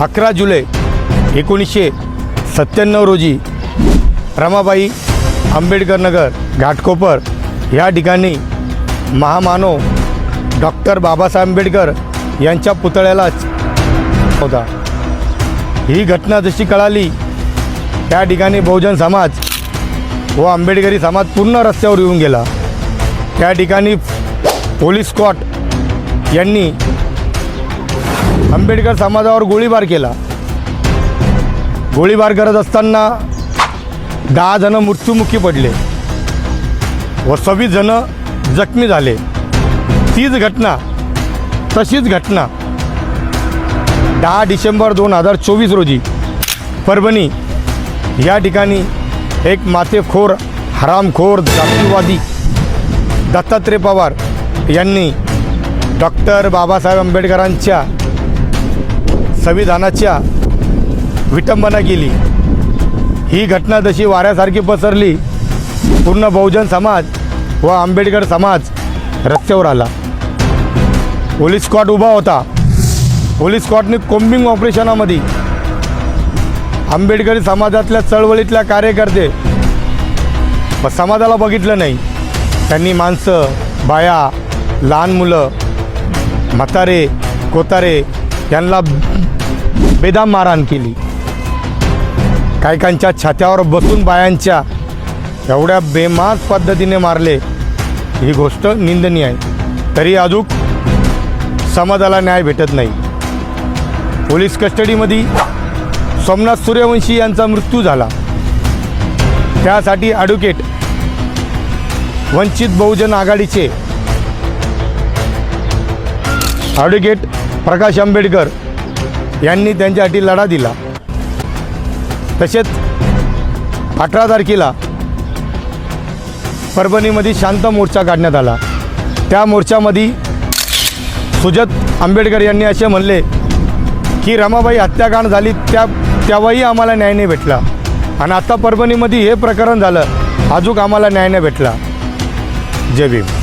11 जुलै 1997 रोजी रमाबाई आंबेडकर नगर घाटकोपर या ठिकाणी महामानव डॉक्टर बाबासाहेब आंबेडकर यांच्या पुतळ्यालाच होता। ही घटना जशी कळाली त्या ठिकाणी बहुजन समाज व आंबेडकरी समाज पूर्ण रस्त्यावर येऊन गेला। त्या ठिकाणी पोलीस स्क्वॉड यांनी आंबेडकर समाजावर गोळीबार केला। गोळीबार करत असताना 10 जण मृत्युमुखी पडले व 26 जण जखमी झाले। तशीच घटना 10 डिसेंबर 2024 रोजी परभणी या ठिकाणी एक मातेखोर हरामखोर जातीवादी दत्तात्रय पवार यांनी डॉक्टर बाबासाहेब आंबेडकरांच्या संविधानाच्या विटंबना केली। ही घटना जशी वाऱ्यासारखी पसरली, पूर्ण बहुजन समाज व आंबेडकर समाज रस्त्यावर आला। पोलीस स्क्वॉड उभा होता। पोलीस स्क्वॉडने कोम्बिंग ऑपरेशनामध्ये आंबेडकरी समाजातल्या चळवळीतल्या कार्यकर्ते व समाजाला बघितलं नाही। त्यांनी माणसं, बाया, लहान मुलं, म्हातारे, कोतारे यांना बेदम मारहाण केली। कायकांच्या छात्यावर बसून बायांच्या एवढ्या बेमास पद्धतीने मारले, ही गोष्ट निंदनीय आहे। तरी अजून समाजाला न्याय भेटत नाही। पोलीस कस्टडीमध्ये सोमनाथ सूर्यवंशी यांचा मृत्यू झाला। त्यासाठी ॲडव्होकेट वंचित बहुजन आघाडीचे ॲडव्होकेट प्रकाश आंबेडकर यांनी त्यांच्यासाठी लढा दिला। तसेच 18 तारखेला परभणीमध्ये शांत मोर्चा काढण्यात आला। त्या मोर्चामध्ये सुजात आंबेडकर यांनी असे म्हणले की रमाबाई हत्याकांड झाली तेव्हाही आम्हाला न्याय नाही भेटला आणि आता परभणीमध्ये हे प्रकरण झालं, अजून आम्हाला न्याय नाही भेटला। जय भीम।